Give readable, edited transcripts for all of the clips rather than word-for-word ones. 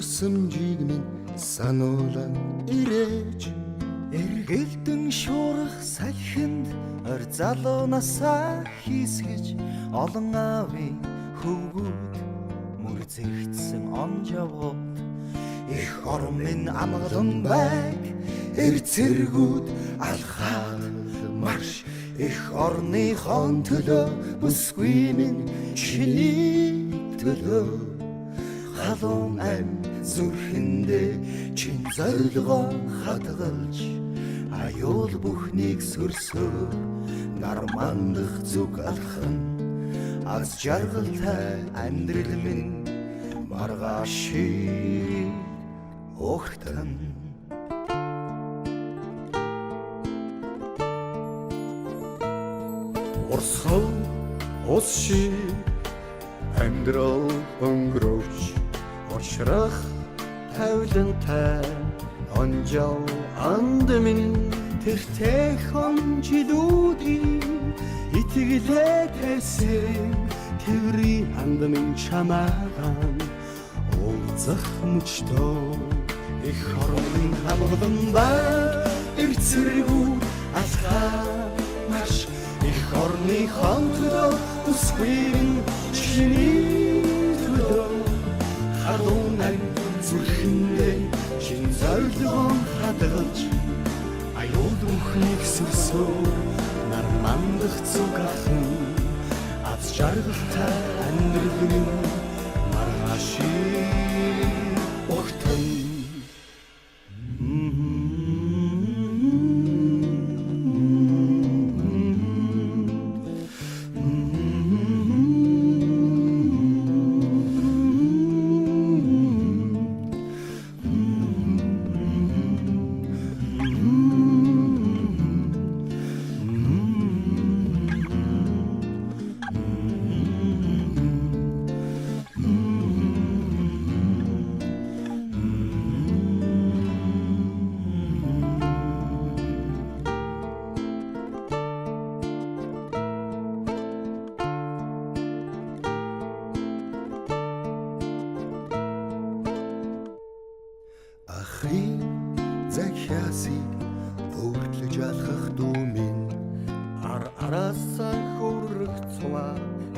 дурсамжийг минь сануулан ирээж эргэлдэн шуурах салхинд ор залуунасаа хийсгэж олон аавын хөвгүүд мөр зэгцсэн он жавгууд их орон минь амгалан байг эрцэргүүд алхаад марш их орныхон төлөө бүсгүй минь чиний төлөө халуун ам зүрхэндээ чин зорилгоо хадгалж аюул бүхнийг сөрсөөр нар мандах зүг алхан аз жаргалтай амьдрал минь маргаашиг огтан орсоо ус шиг амьдрал өнгөрөөч очрах тавилантай онжоо анд минь тэртехон жилүүдийн итгэлээ тавьсан тэрри анд минь чамаагаан уулзах мөчтөө их хорон хамгаалан бай эрцэргүүд алхаа маш их орны хонтоо үсвэн чиний төлөө халуун ам зүрхэндээ чин зорилгоо хадгалж аюул бүхнийг сөрсөөр нар мандах зүг алхан аз жаргалтай амьдрал минь маргаашиг огтон Ахри захиасыг өөртлөж алхах дүү минь араасаа хүрэх цума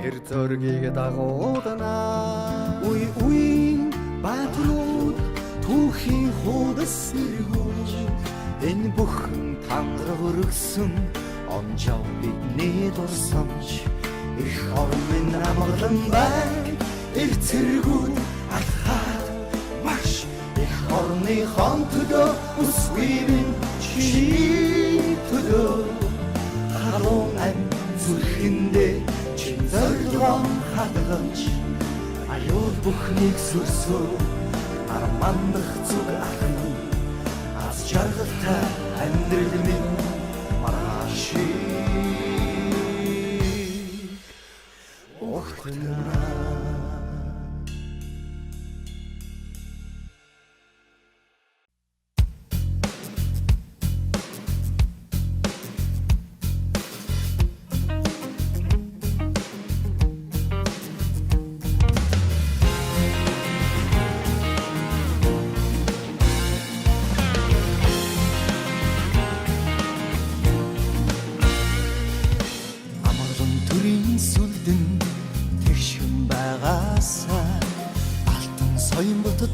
эр зөргийг дагуулнаа уй бадрууд түүхийн хуудас сэргүүж энэ бүхэн тангараг өргсөн онжоо бидний дурсамж их орон минь амгалан байг эрцэргүүд алхаад марш орны хонтодоо үсвэн чиний төлөө халуун ам зүрхэндээ чин зорилгоо хадгалж аюул бүхнийг сөрсөөр нар мандах зүг алхан аз жаргалтай амьдрал минь маргаашиг огтнаа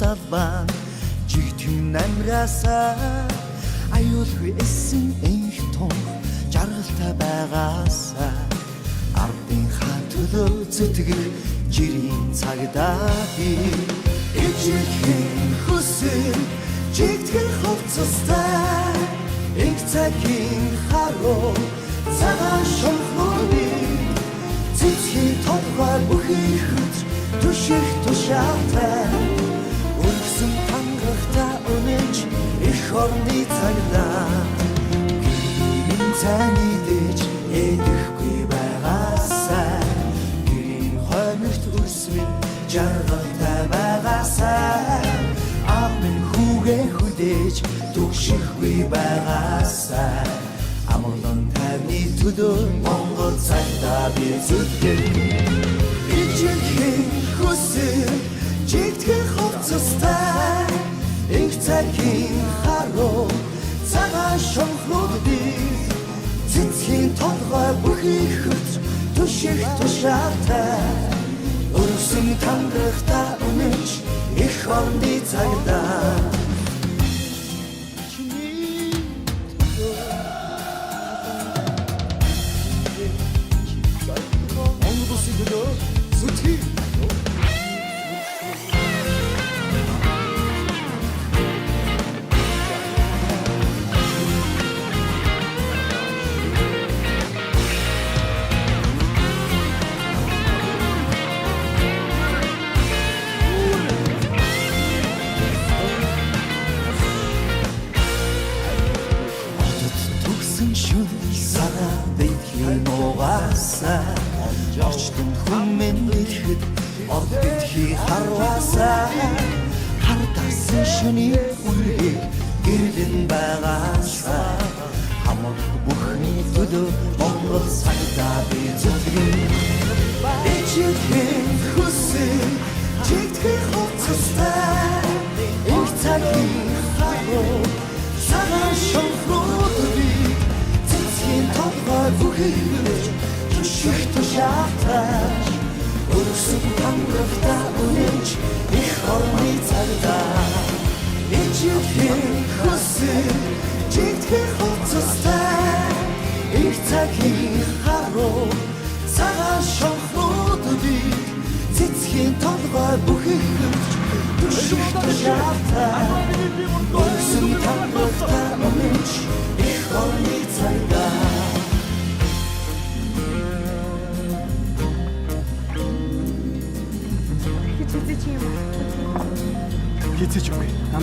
талбан жигтэн намраасаа аюулгүй эссэн их том жаргалтай байгаасаа ардын хаан төлөө зүтгэр жирийн цагдаа би ижлэхэн хүсэл жигтгэн хувцастай их цагийн харуу цагаан шумхнууны цэцгийн толгой бүхий хөт түших тушаатай өргсөн тангахтай өнөж их орны цагдаа гэрийн цааны дэж эдэхгүй байгаасаа гэрийн хойногт өрсмэн жаргалтай байгаасаа амын хүүгээ хүлээж түгшихгүй байгаасаа амгалан тайвны төлөө Монгол цагдаа би зүтгэн ижлэхэн хүсэл жигтгэн хувцастай цагийн харуу цагаан шонхнуудыг цэцгийн толгой бүхий хөц түших тушаатай өрсөн тандрахта үнэж их орны цагдаа Орчлон хүмэн ирэхэд од битгий харвасаа хар тасан шөний үлгийг гэрлэн байгаасаа хамаг бүхний төлөө Монгол цагдаа би зүтгэн ичигхэн хүсэн чигтгэх хуцастай их цагийн харуу цагаан шонхнуудыг цэцгийн толгой бүхий түших тушаатай өрсөн тандрахта үнэж их орны цагдаа ичигхэн хүсэн чигтгэх хуцастай их цагийн харуу цагаан шонхнуудыг цэцгийн толгой бүхий түших тушаатай өрсөн тандрахта үнэж их орны цагдаа Хизээч үгүй. Нам